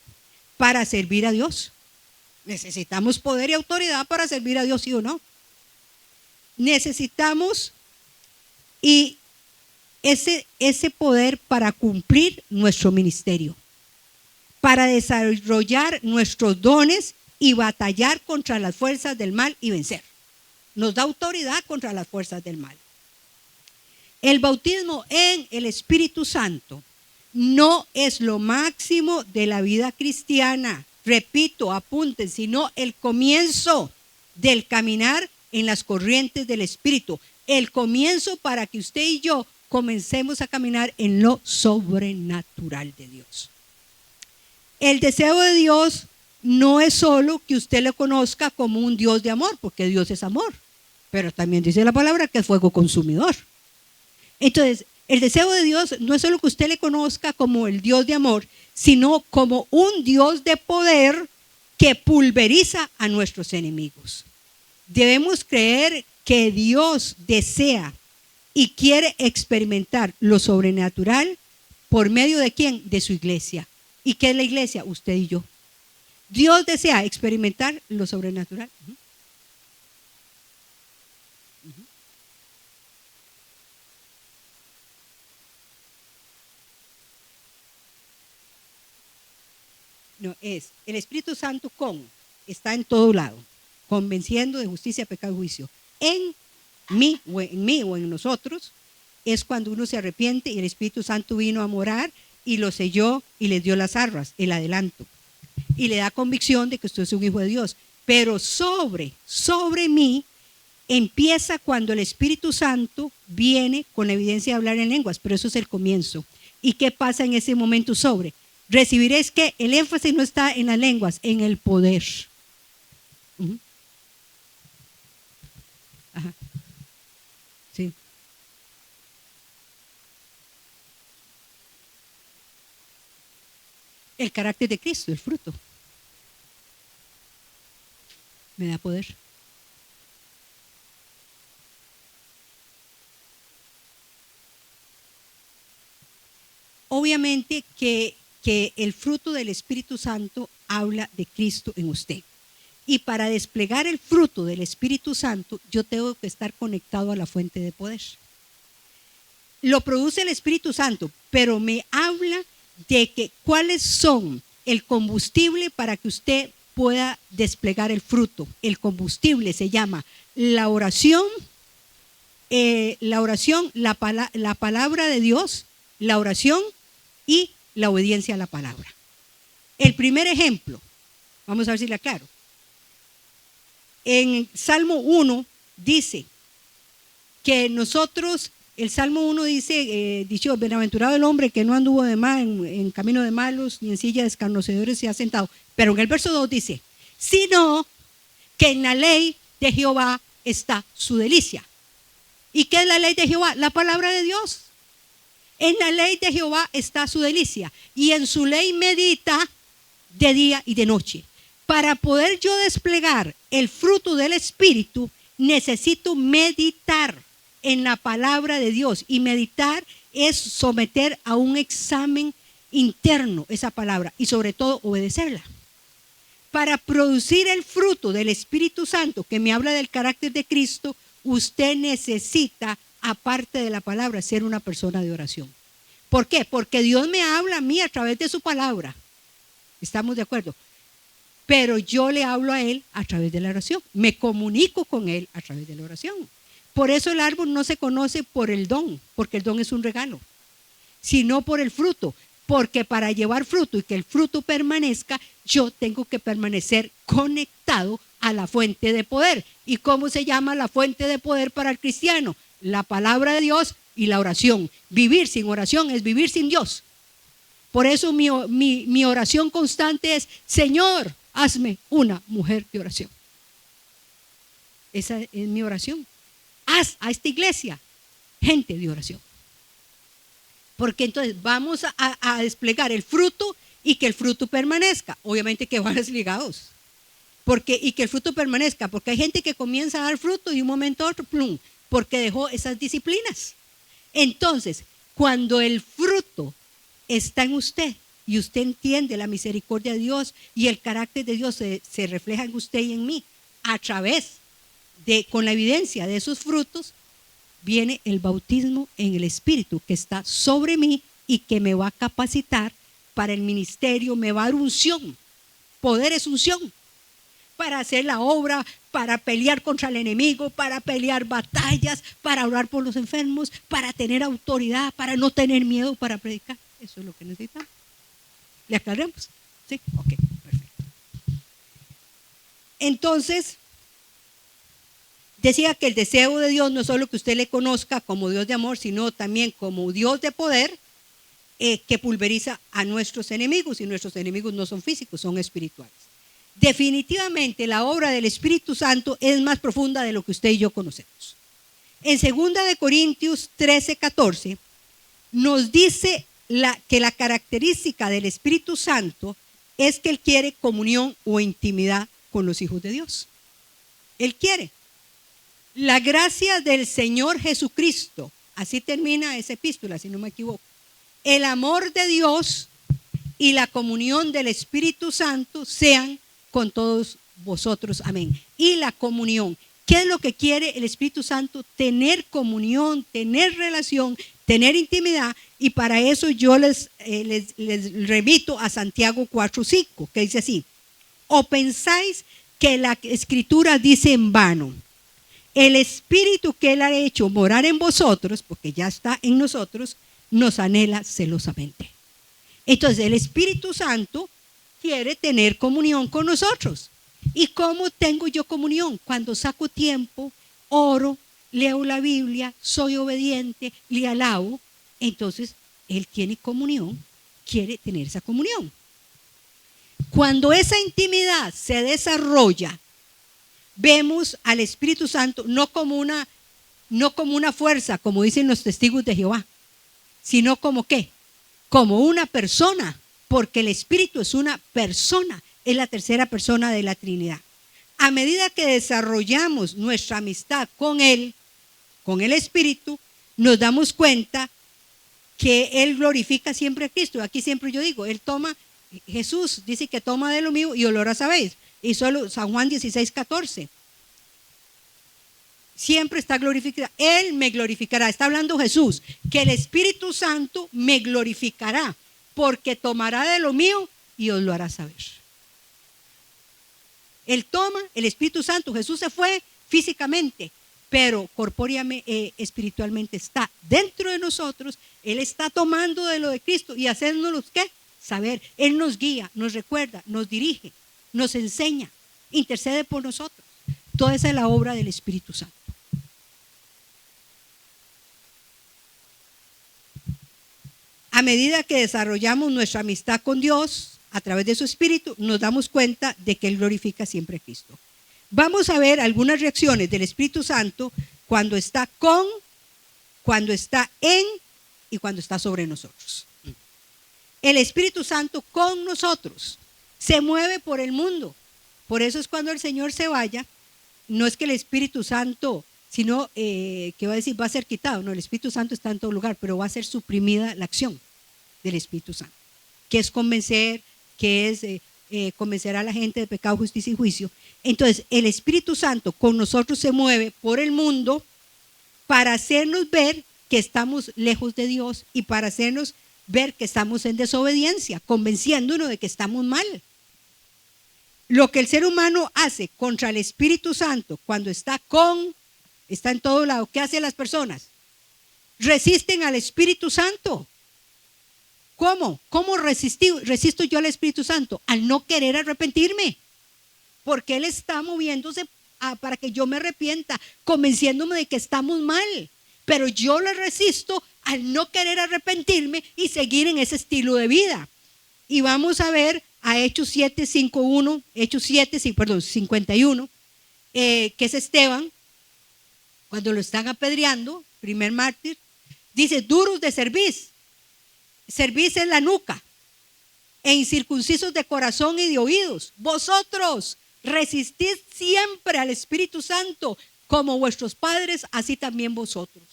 para servir a Dios. Necesitamos poder y autoridad para servir a Dios, ¿sí o no? Necesitamos y ese poder para cumplir nuestro ministerio, para desarrollar nuestros dones y batallar contra las fuerzas del mal y vencer. Nos da autoridad contra las fuerzas del mal. El bautismo en el Espíritu Santo no es lo máximo de la vida cristiana. Repito, apunten, sino el comienzo del caminar en las corrientes del Espíritu. El comienzo para que usted y yo comencemos a caminar en lo sobrenatural de Dios. El deseo de Dios no es solo que usted le conozca como un Dios de amor, porque Dios es amor, pero también dice la palabra que es fuego consumidor. Entonces, el deseo de Dios no es solo que usted le conozca como el Dios de amor, sino como un Dios de poder que pulveriza a nuestros enemigos. Debemos creer que Dios desea y quiere experimentar lo sobrenatural por medio de ¿quién? De su iglesia. ¿Y qué es la iglesia? Usted y yo. Dios desea experimentar lo sobrenatural. No, es el Espíritu Santo está en todo lado, convenciendo de justicia, pecado y juicio. En mí o en nosotros es cuando uno se arrepiente y el Espíritu Santo vino a morar y lo selló y le dio las arras, el adelanto. Y le da convicción de que usted es un hijo de Dios. Pero sobre mí empieza cuando el Espíritu Santo viene con la evidencia de hablar en lenguas, pero eso es el comienzo. ¿Y qué pasa en ese momento sobre? Recibiréis que el énfasis no está en las lenguas, en el poder. Ajá. Sí. El carácter de Cristo, el fruto. Me da poder. Obviamente que el fruto del Espíritu Santo habla de Cristo en usted. Y para desplegar el fruto del Espíritu Santo, yo tengo que estar conectado a la fuente de poder. Lo produce el Espíritu Santo, pero me habla de que cuáles son el combustible para que usted pueda desplegar el fruto. El combustible se llama la oración, la palabra de Dios, la oración y la obediencia a la palabra. El primer ejemplo, vamos a ver si le aclaro. En Salmo 1 dice que nosotros, el Salmo 1 dice, dicho, bienaventurado el hombre que no anduvo de mal en camino de malos, ni en silla de escarnecedores se ha sentado. Pero en el verso 2 dice, sino que en la ley de Jehová está su delicia. ¿Y qué es la ley de Jehová? La palabra de Dios. En la ley de Jehová está su delicia, y en su ley medita de día y de noche. Para poder yo desplegar el fruto del Espíritu, necesito meditar en la palabra de Dios. Y meditar es someter a un examen interno esa palabra y sobre todo obedecerla. Para producir el fruto del Espíritu Santo que me habla del carácter de Cristo, usted necesita aparte de la palabra, ser una persona de oración. ¿Por qué? Porque Dios me habla a mí a través de su palabra. ¿Estamos de acuerdo? Pero yo le hablo a Él a través de la oración. Me comunico con Él a través de la oración. Por eso el árbol no se conoce por el don, porque el don es un regalo, sino por el fruto. Porque para llevar fruto y que el fruto permanezca, yo tengo que permanecer conectado a la fuente de poder. ¿Y cómo se llama la fuente de poder para el cristiano? La palabra de Dios y la oración. Vivir sin oración es vivir sin Dios. Por eso mi oración constante es: Señor, hazme una mujer de oración. Esa es mi oración. Haz a esta iglesia gente de oración. Porque entonces vamos a desplegar el fruto y que el fruto permanezca. Obviamente que van ligados. Y que el fruto permanezca. Porque hay gente que comienza a dar fruto y de un momento a otro, plum, porque dejó esas disciplinas. Entonces, cuando el fruto está en usted y usted entiende la misericordia de Dios y el carácter de Dios se refleja en usted y en mí, a través con la evidencia de esos frutos, viene el bautismo en el Espíritu que está sobre mí y que me va a capacitar para el ministerio, me va a dar unción. Poder es unción para hacer la obra, para pelear contra el enemigo, para pelear batallas, para orar por los enfermos, para tener autoridad, para no tener miedo, para predicar. Eso es lo que necesitamos. ¿Le aclaramos? ¿Sí? Ok, perfecto. Entonces, decía que el deseo de Dios no es solo que usted le conozca como Dios de amor, sino también como Dios de poder, que pulveriza a nuestros enemigos, y nuestros enemigos no son físicos, son espirituales. Definitivamente la obra del Espíritu Santo es más profunda de lo que usted y yo conocemos. En 2 Corintios 13:14 nos dice que la característica del Espíritu Santo es que Él quiere comunión o intimidad con los hijos de Dios. Él quiere. La gracia del Señor Jesucristo, así termina esa epístola, si no me equivoco. El amor de Dios y la comunión del Espíritu Santo sean con todos vosotros. Amén. Y la comunión. ¿Qué es lo que quiere el Espíritu Santo? Tener comunión, tener relación, tener intimidad. Y para eso yo les remito a Santiago 4:5, que dice así: ¿o pensáis que la Escritura dice en vano? El Espíritu que Él ha hecho morar en vosotros, porque ya está en nosotros, nos anhela celosamente. Entonces el Espíritu Santo quiere tener comunión con nosotros. ¿Y cómo tengo yo comunión? Cuando saco tiempo, oro, leo la Biblia, soy obediente, le alabo. Entonces Él tiene comunión, quiere tener esa comunión. Cuando esa intimidad se desarrolla, vemos al Espíritu Santo no como una fuerza, como dicen los testigos de Jehová, sino como ¿qué? Como una persona, porque el Espíritu es una persona, es la tercera persona de la Trinidad. A medida que desarrollamos nuestra amistad con Él, con el Espíritu, nos damos cuenta que Él glorifica siempre a Cristo. Aquí siempre yo digo, Jesús dice que toma de lo mío y olor a sabéis. Y solo San Juan 16:14. Siempre está glorificado. Él me glorificará. Está hablando Jesús, que el Espíritu Santo me glorificará, porque tomará de lo mío y os lo hará saber. Él toma, el Espíritu Santo. Jesús se fue físicamente, pero corpóreamente, espiritualmente está dentro de nosotros. Él está tomando de lo de Cristo y haciéndonos ¿qué? Saber. Él nos guía, nos recuerda, nos dirige, nos enseña, intercede por nosotros. Toda esa es la obra del Espíritu Santo. A medida que desarrollamos nuestra amistad con Dios a través de su Espíritu, nos damos cuenta de que Él glorifica siempre a Cristo. Vamos a ver algunas reacciones del Espíritu Santo cuando está con, cuando está en y cuando está sobre nosotros. El Espíritu Santo con nosotros se mueve por el mundo. Por eso es cuando el Señor se vaya, no es que el Espíritu Santo, sino que va a decir va a ser quitado. No, el Espíritu Santo está en todo lugar, pero va a ser suprimida la acción del Espíritu Santo, que es convencer, convencer a la gente de pecado, justicia y juicio. Entonces el Espíritu Santo con nosotros se mueve por el mundo para hacernos ver que estamos lejos de Dios y para hacernos ver que estamos en desobediencia, convenciéndonos de que estamos mal. Lo que el ser humano hace contra el Espíritu Santo cuando está en todo lado, ¿qué hacen las personas? Resisten al Espíritu Santo. ¿Cómo? ¿Cómo resisto yo al Espíritu Santo? Al no querer arrepentirme. Porque Él está moviéndose para que yo me arrepienta, convenciéndome de que estamos mal. Pero yo le resisto al no querer arrepentirme y seguir en ese estilo de vida. Y vamos a ver a Hechos 7:51, Hechos 51, que es Esteban, cuando lo están apedreando, primer mártir, dice: duros de cerviz en la nuca, e incircuncisos de corazón y de oídos. Vosotros resistid siempre al Espíritu Santo, como vuestros padres, así también vosotros.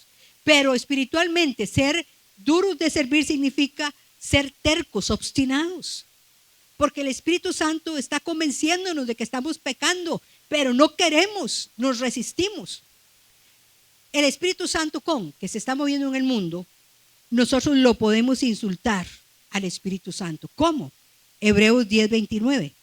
Pero espiritualmente, ser duros de servir significa ser tercos, obstinados. Porque el Espíritu Santo está convenciéndonos de que estamos pecando, pero no queremos, nos resistimos. El Espíritu Santo que se está moviendo en el mundo, nosotros lo podemos insultar al Espíritu Santo. ¿Cómo? Hebreos 10:29.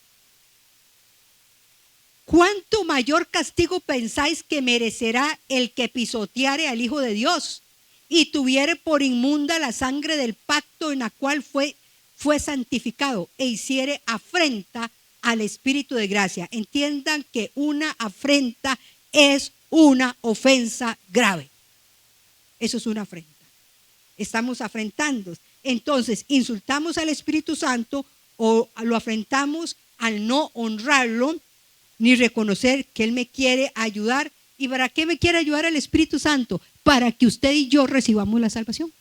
¿Cuánto mayor castigo pensáis que merecerá el que pisoteare al Hijo de Dios y tuviere por inmunda la sangre del pacto en la cual fue santificado e hiciere afrenta al Espíritu de gracia? Entiendan que una afrenta es una ofensa grave. Eso es una afrenta. Estamos afrentando. Entonces, insultamos al Espíritu Santo o lo afrentamos al no honrarlo ni reconocer que Él me quiere ayudar. ¿Y para qué me quiere ayudar el Espíritu Santo? Para que usted y yo recibamos la salvación.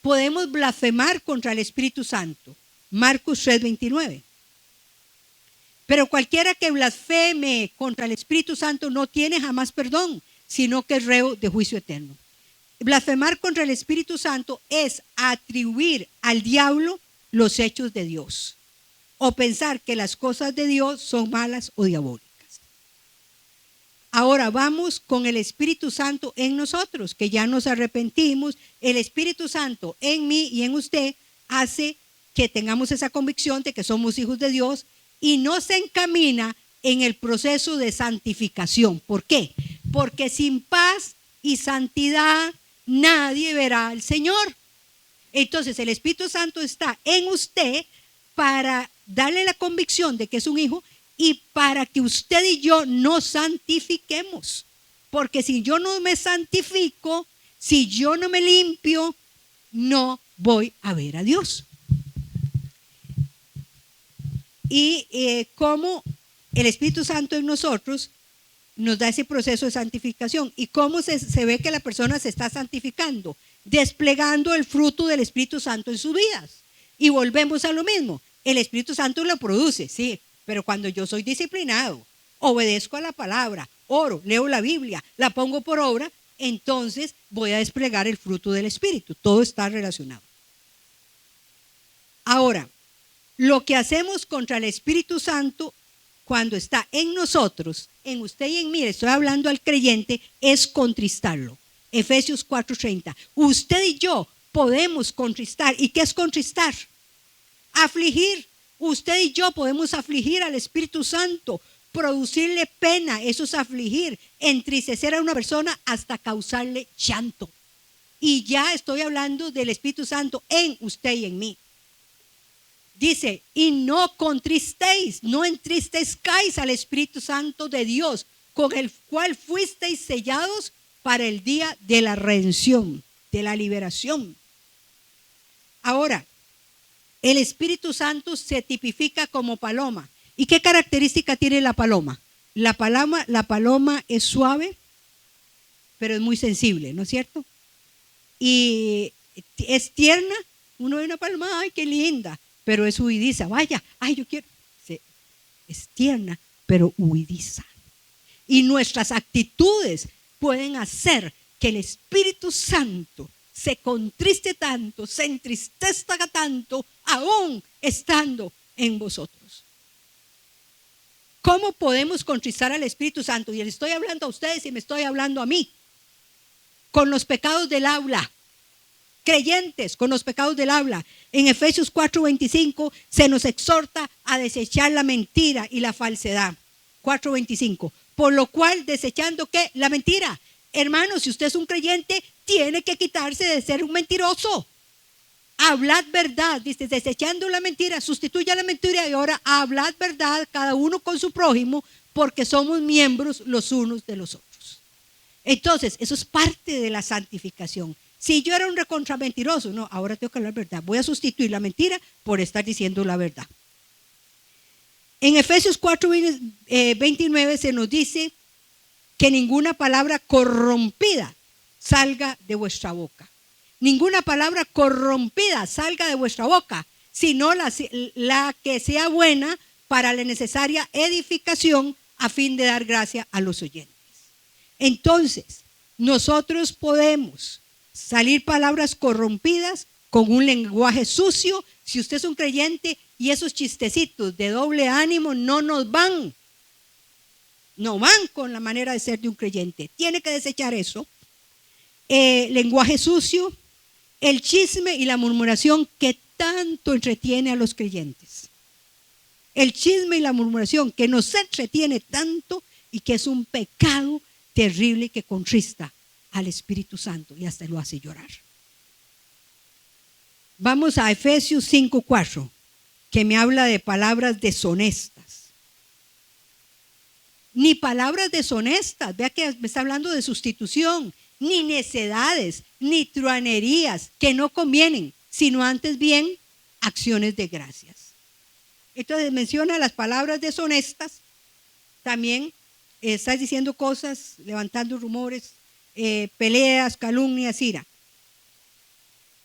Podemos blasfemar contra el Espíritu Santo. Marcos 3:29. Pero cualquiera que blasfeme contra el Espíritu Santo no tiene jamás perdón, sino que es reo de juicio eterno. Blasfemar contra el Espíritu Santo es atribuir al diablo los hechos de Dios o pensar que las cosas de Dios son malas o diabólicas. Ahora vamos con el Espíritu Santo en nosotros, que ya nos arrepentimos. El Espíritu Santo en mí y en usted hace que tengamos esa convicción de que somos hijos de Dios y nos encamina en el proceso de santificación. ¿Por qué? Porque sin paz y santidad nadie verá al Señor. Entonces el Espíritu Santo está en usted para darle la convicción de que es un hijo y para que usted y yo nos santifiquemos. Porque si yo no me santifico, si yo no me limpio, no voy a ver a Dios. Y cómo el Espíritu Santo en nosotros nos da ese proceso de santificación. ¿Y cómo se ve que la persona se está santificando? Desplegando el fruto del Espíritu Santo en sus vidas. Y volvemos a lo mismo. El Espíritu Santo lo produce, sí, pero cuando yo soy disciplinado, obedezco a la palabra, oro, leo la Biblia, la pongo por obra, entonces voy a desplegar el fruto del Espíritu. Todo está relacionado. Ahora, lo que hacemos contra el Espíritu Santo cuando está en nosotros, en usted y en mí, estoy hablando al creyente, es contristarlo. Efesios 4:30. Usted y yo podemos contristar. ¿Y qué es contristar? Afligir. Usted y yo podemos afligir al Espíritu Santo, producirle pena, eso es afligir, entristecer a una persona hasta causarle llanto. Y ya estoy hablando del Espíritu Santo en usted y en mí. Dice, y no contristéis, no entristezcáis al Espíritu Santo de Dios, con el cual fuisteis sellados para el día de la redención, de la liberación. Ahora, el Espíritu Santo se tipifica como paloma. ¿Y qué característica tiene la paloma? La paloma es suave, pero es muy sensible, ¿no es cierto? Y es tierna. Uno ve una paloma, ¡ay, qué linda! Pero es huidiza. Vaya, ¡ay, yo quiero! Es tierna, pero huidiza. Y nuestras actitudes pueden hacer que el Espíritu Santo se contriste tanto, se entristezca tanto, aún estando en vosotros. ¿Cómo podemos contristar al Espíritu Santo? Y le estoy hablando a ustedes y me estoy hablando a mí. Con los pecados del habla. Creyentes con los pecados del habla. En Efesios 4:25 se nos exhorta a desechar la mentira y la falsedad. 4:25. Por lo cual, desechando ¿qué? La mentira. Hermanos, si usted es un creyente, tiene que quitarse de ser un mentiroso. Hablad verdad, dice, desechando la mentira, sustituya la mentira y ahora hablad verdad cada uno con su prójimo, porque somos miembros los unos de los otros. Entonces, eso es parte de la santificación. Si yo era un recontra mentiroso, no, ahora tengo que hablar verdad. Voy a sustituir la mentira por estar diciendo la verdad. En Efesios 4:29 se nos dice que ninguna palabra corrompida salga de vuestra boca. Ninguna palabra corrompida salga de vuestra boca, sino la que sea buena para la necesaria edificación a fin de dar gracia a los oyentes. Entonces, nosotros podemos salir palabras corrompidas con un lenguaje sucio. Si usted es un creyente y esos chistecitos de doble ánimo no nos van, no van con la manera de ser de un creyente. Tiene que desechar eso. Lenguaje sucio, el chisme y la murmuración que tanto entretiene a los creyentes. El chisme y la murmuración que nos entretiene tanto y que es un pecado terrible que contrista al Espíritu Santo y hasta lo hace llorar. Vamos a Efesios 5:4, que me habla de palabras deshonestas. Ni palabras deshonestas, vea que me está hablando de sustitución, ni necedades, ni truanerías que no convienen, sino antes bien acciones de gracias. Entonces menciona las palabras deshonestas, también está diciendo cosas, levantando rumores, peleas, calumnias, ira.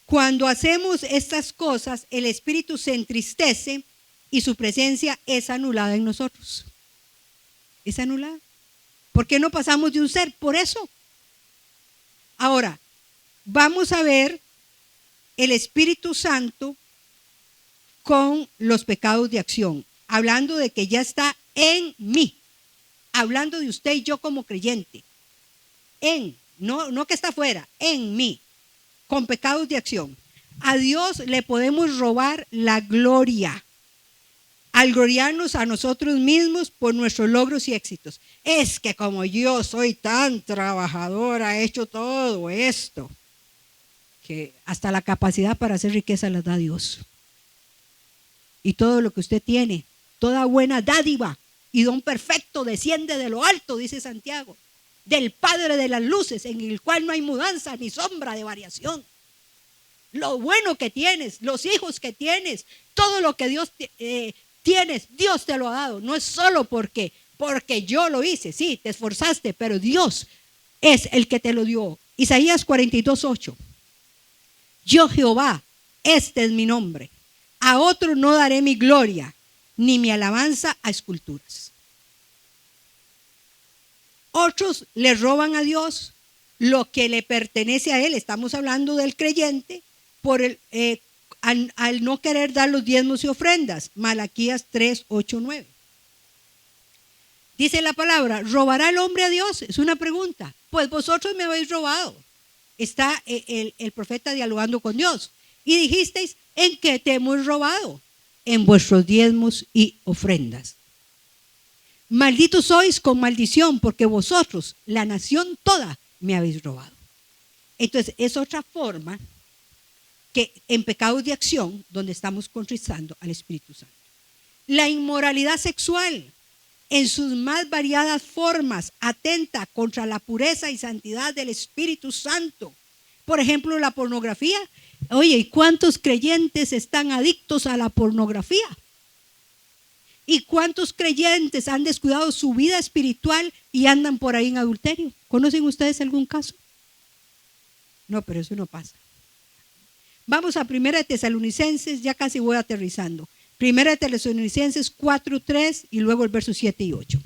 Cuando hacemos estas cosas, el Espíritu se entristece y su presencia es anulada en nosotros. Es anulada. ¿Por qué no pasamos de un ser? Por eso. Ahora, vamos a ver el Espíritu Santo con los pecados de acción, hablando de que ya está en mí, hablando de usted y yo como creyente, no que está afuera, en mí, con pecados de acción. A Dios le podemos robar la gloria al gloriarnos a nosotros mismos por nuestros logros y éxitos. Es que como yo soy tan trabajadora, he hecho todo esto, que hasta la capacidad para hacer riqueza la da Dios. Y todo lo que usted tiene, toda buena dádiva y don perfecto desciende de lo alto, dice Santiago, del Padre de las luces, en el cual no hay mudanza ni sombra de variación. Lo bueno que tienes, los hijos que tienes, todo lo que Dios tienes, Dios te lo ha dado. No es solo porque yo lo hice, sí, te esforzaste, pero Dios es el que te lo dio. Isaías 42:8. Yo Jehová, este es mi nombre. A otro no daré mi gloria, ni mi alabanza a esculturas. Otros le roban a Dios lo que le pertenece a Él. Estamos hablando del creyente por al no querer dar los diezmos y ofrendas. Malaquías 3:8-9. Dice la palabra, ¿robará el hombre a Dios? Es una pregunta. Pues vosotros me habéis robado. Está el profeta dialogando con Dios. Y dijisteis, ¿en qué te hemos robado? En vuestros diezmos y ofrendas. Malditos sois con maldición, porque vosotros, la nación toda, me habéis robado. Entonces, es otra forma que en pecados de acción, donde estamos contristando al Espíritu Santo. La inmoralidad sexual, en sus más variadas formas, atenta contra la pureza y santidad del Espíritu Santo. Por ejemplo, la pornografía. Oye, ¿y cuántos creyentes están adictos a la pornografía? ¿Y cuántos creyentes han descuidado su vida espiritual y andan por ahí en adulterio? ¿Conocen ustedes algún caso? No, pero eso no pasa. Vamos a 1 Tesalonicenses, ya casi voy aterrizando. 1 Tesalonicenses 4:3 y luego el verso 7 y 8.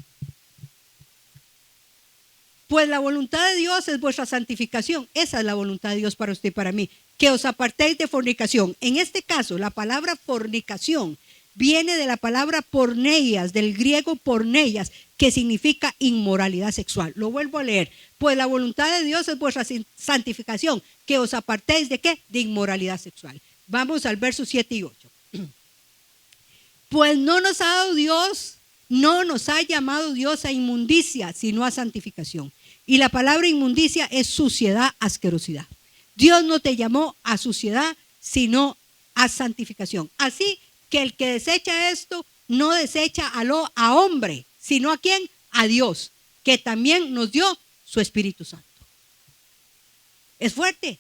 Pues la voluntad de Dios es vuestra santificación. Esa es la voluntad de Dios para usted y para mí. Que os apartéis de fornicación. En este caso, la palabra fornicación viene de la palabra porneias, del griego porneias, que significa inmoralidad sexual. Lo vuelvo a leer. Pues la voluntad de Dios es vuestra santificación, que os apartéis ¿de qué? De inmoralidad sexual. Vamos al verso 7 y 8. Pues no nos ha dado Dios, no nos ha llamado Dios a inmundicia, sino a santificación. Y la palabra inmundicia es suciedad, asquerosidad. Dios no te llamó a suciedad, sino a santificación. Así que el que desecha esto, no desecha a hombre, sino ¿a quién? A Dios, que también nos dio su Espíritu Santo. Es fuerte.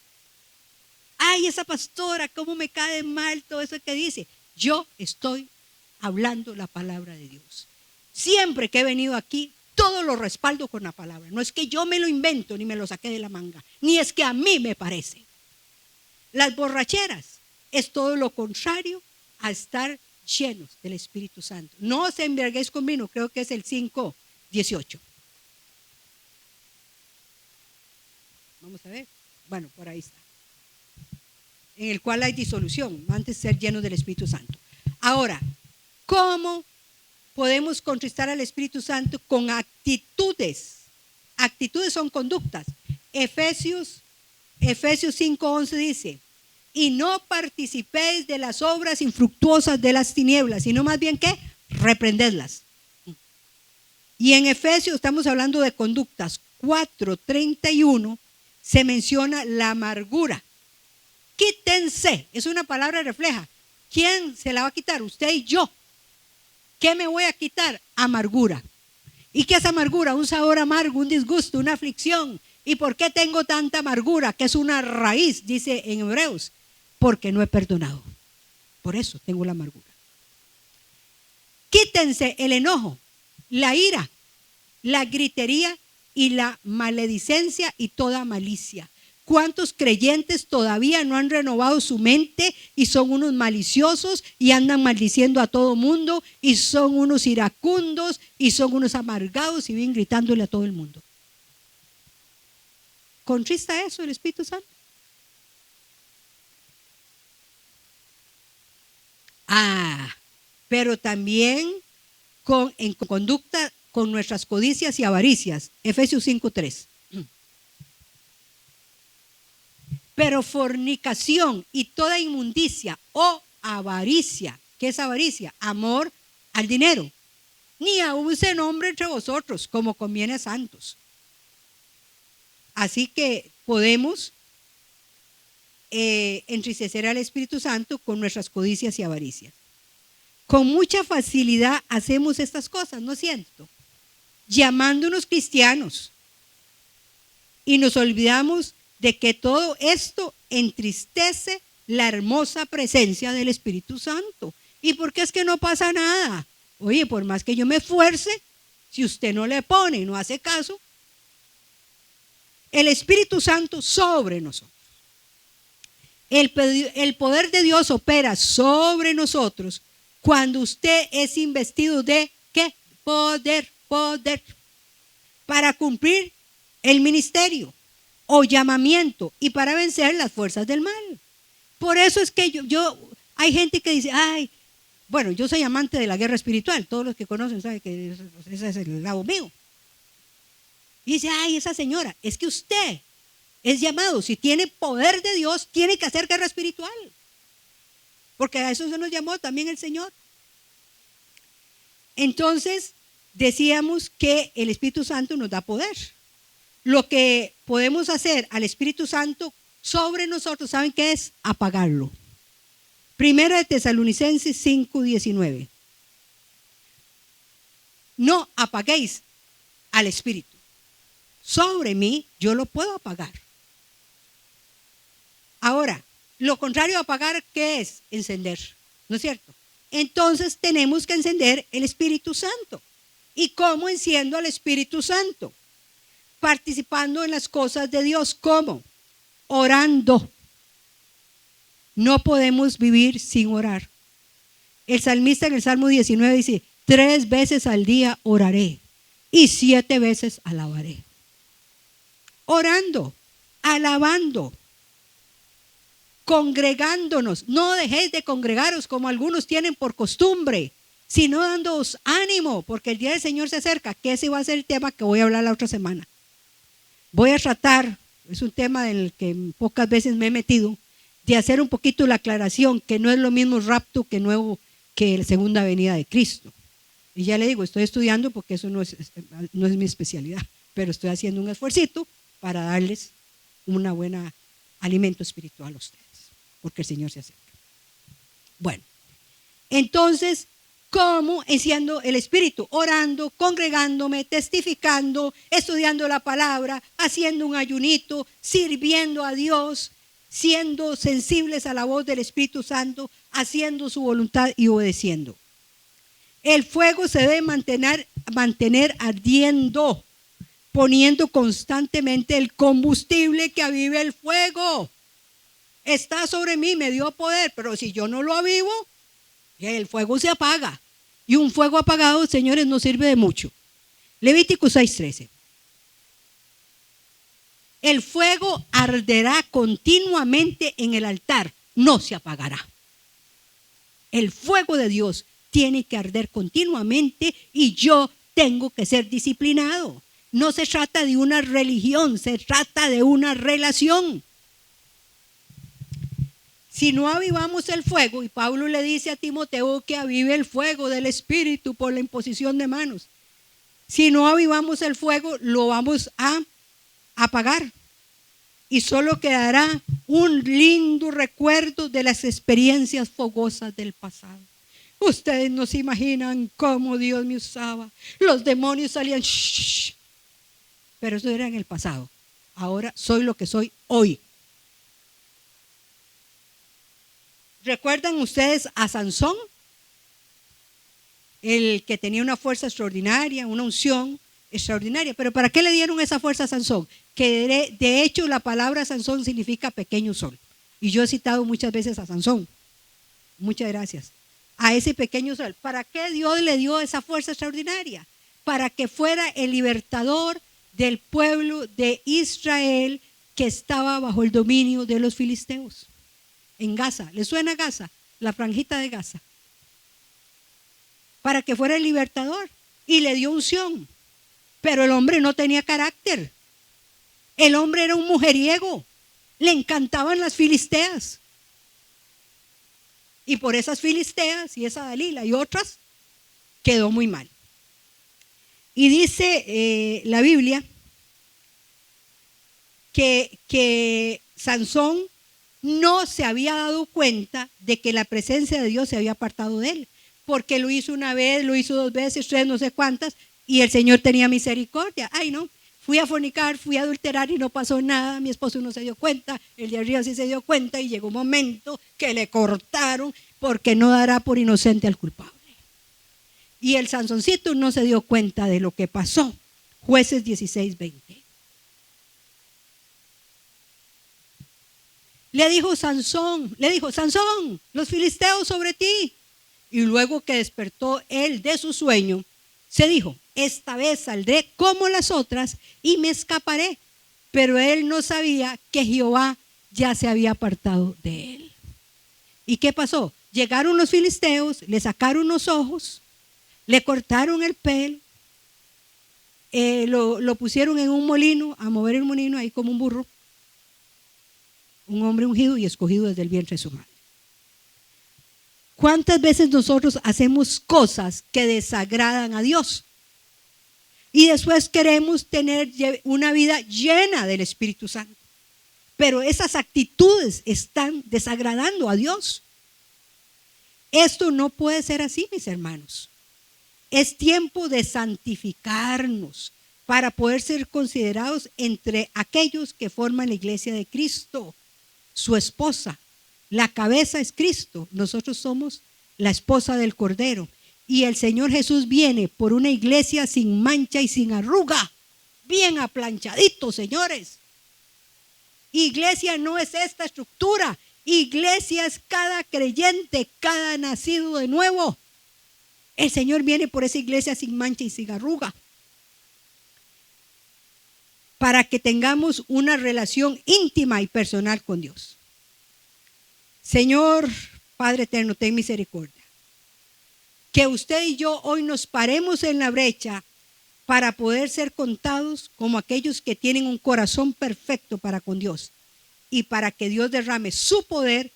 Ay, esa pastora, cómo me cae mal todo eso que dice. Yo estoy hablando la palabra de Dios. Siempre que he venido aquí, todo lo respaldo con la palabra. No es que yo me lo invento ni me lo saqué de la manga, ni es que a mí me parece. Las borracheras es todo lo contrario a estar llenos del Espíritu Santo. No os embriaguéis con vino, creo que es el 5:18. Vamos a ver. Bueno, por ahí está. En el cual hay disolución, antes de ser llenos del Espíritu Santo. Ahora, ¿cómo podemos contristar al Espíritu Santo? Con actitudes. Actitudes son conductas. Efesios 5:11 dice: y no participéis de las obras infructuosas de las tinieblas, sino más bien ¿qué? Reprendedlas. Y en Efesios estamos hablando de conductas. 4:31 se menciona la amargura. Quítense, es una palabra que refleja. ¿Quién se la va a quitar? Usted y yo. ¿Qué me voy a quitar? Amargura. ¿Y qué es amargura? Un sabor amargo, un disgusto, una aflicción. ¿Y por qué tengo tanta amargura? Que es una raíz, dice en Hebreos. Porque no he perdonado. Por eso tengo la amargura. Quítense el enojo, la ira, la gritería y la maledicencia y toda malicia. ¿Cuántos creyentes todavía no han renovado su mente y son unos maliciosos y andan maldiciendo a todo mundo y son unos iracundos y son unos amargados y vienen gritándole a todo el mundo? ¿Contrista eso el Espíritu Santo? Pero también en conducta con nuestras codicias y avaricias. Efesios 5:3. Pero fornicación y toda inmundicia o avaricia. ¿Qué es avaricia? Amor al dinero. Ni aún se nombre entre vosotros, como conviene a santos. Así que podemos entristecer al Espíritu Santo con nuestras codicias y avaricias. Con mucha facilidad hacemos estas cosas, ¿no es cierto? Llamándonos cristianos. Y nos olvidamos de que todo esto entristece la hermosa presencia del Espíritu Santo. ¿Y por qué es que no pasa nada? Oye, por más que yo me esfuerce, si usted no le pone y no hace caso, el Espíritu Santo sobre nosotros. El poder de Dios opera sobre nosotros cuando usted es investido de ¿qué? Poder para cumplir el ministerio o llamamiento y para vencer las fuerzas del mal. Por eso es que hay gente que dice, ay, bueno, yo soy amante de la guerra espiritual, todos los que conocen saben que ese es el lado mío. Y dice, ay, esa señora, es que usted es llamado, si tiene poder de Dios, tiene que hacer guerra espiritual. Porque a eso se nos llamó también el Señor. Entonces, decíamos que el Espíritu Santo nos da poder. Lo que podemos hacer al Espíritu Santo sobre nosotros, ¿saben qué es? Apagarlo. Primera de Tesalonicenses 5:19. No apaguéis al Espíritu. Sobre mí, yo lo puedo apagar. Ahora, lo contrario a apagar, ¿qué es? Encender, ¿no es cierto? Entonces tenemos que encender el Espíritu Santo. ¿Y cómo enciendo al Espíritu Santo? Participando en las cosas de Dios. ¿Cómo? Orando. No podemos vivir sin orar. El salmista en el Salmo 19 dice, 3 veces al día oraré y 7 veces alabaré. Orando, alabando. congregándonos. No dejéis de congregaros como algunos tienen por costumbre, sino dándoos ánimo, porque el día del Señor se acerca, que ese va a ser el tema que voy a hablar la otra semana. Voy a tratar, es un tema en el que pocas veces me he metido, de hacer un poquito la aclaración, que no es lo mismo rapto que la segunda venida de Cristo. Y ya le digo, estoy estudiando porque eso no es mi especialidad, pero estoy haciendo un esfuercito para darles una buena alimento espiritual a ustedes, porque el Señor se acerca. Bueno, entonces, ¿cómo enciendo el espíritu? Orando, congregándome, testificando, estudiando la palabra, haciendo un ayunito, sirviendo a Dios, siendo sensibles a la voz del Espíritu Santo, haciendo su voluntad y obedeciendo. El fuego se debe mantener ardiendo, poniendo constantemente el combustible que avive el fuego. Está sobre mí, me dio poder, pero si yo no lo avivo, el fuego se apaga. Y un fuego apagado, señores, no sirve de mucho. Levítico 6:13. El fuego arderá continuamente en el altar, no se apagará. El fuego de Dios tiene que arder continuamente y yo tengo que ser disciplinado. No se trata de una religión, se trata de una relación. Si no avivamos el fuego, y Pablo le dice a Timoteo que avive el fuego del Espíritu por la imposición de manos. Si no avivamos el fuego, lo vamos a apagar. Y solo quedará un lindo recuerdo de las experiencias fogosas del pasado. Ustedes no se imaginan cómo Dios me usaba. Los demonios salían, shh, pero eso era en el pasado. Ahora soy lo que soy hoy. ¿Recuerdan ustedes a Sansón? El que tenía una fuerza extraordinaria, una unción extraordinaria. ¿Pero para qué le dieron esa fuerza a Sansón? Que de hecho la palabra Sansón significa pequeño sol. Y yo he citado muchas veces a Sansón. Muchas gracias. A ese pequeño sol. ¿Para qué Dios le dio esa fuerza extraordinaria? Para que fuera el libertador del pueblo de Israel que estaba bajo el dominio de los filisteos. En Gaza. ¿Le suena Gaza? La franjita de Gaza. Para que fuera el libertador. Y le dio unción. Pero el hombre no tenía carácter. El hombre era un mujeriego. Le encantaban las filisteas. Y por esas filisteas y esa Dalila y otras, quedó muy mal. Y dice la Biblia que Sansón no se había dado cuenta de que la presencia de Dios se había apartado de él. Porque lo hizo una vez, lo hizo 2 veces, 3, no sé cuántas, y el Señor tenía misericordia. Ay, no, fui a fornicar, fui a adulterar y no pasó nada, mi esposo no se dio cuenta, el de arriba sí se dio cuenta y llegó un momento que le cortaron porque no dará por inocente al culpable. Y el Sansoncito no se dio cuenta de lo que pasó. Jueces 16:20. Le dijo Sansón, los filisteos sobre ti. Y luego que despertó él de su sueño, se dijo, esta vez saldré como las otras y me escaparé. Pero él no sabía que Jehová ya se había apartado de él. ¿Y qué pasó? Llegaron los filisteos, le sacaron los ojos, le cortaron el pelo, lo pusieron en un molino, a mover el molino ahí como un burro. Un hombre ungido y escogido desde el vientre de su madre. ¿Cuántas veces nosotros hacemos cosas que desagradan a Dios? Y después queremos tener una vida llena del Espíritu Santo. Pero esas actitudes están desagradando a Dios. Esto no puede ser así, mis hermanos. Es tiempo de santificarnos para poder ser considerados entre aquellos que forman la iglesia de Cristo, su esposa. La cabeza es Cristo, nosotros somos la esposa del Cordero. Y el Señor Jesús viene por una iglesia sin mancha y sin arruga, bien aplanchadito, señores. Iglesia no es esta estructura, iglesia es cada creyente, cada nacido de nuevo. El Señor viene por esa iglesia sin mancha y sin arruga, para que tengamos una relación íntima y personal con Dios. Señor, Padre eterno, ten misericordia. Que usted y yo hoy nos paremos en la brecha para poder ser contados como aquellos que tienen un corazón perfecto para con Dios y para que Dios derrame su poder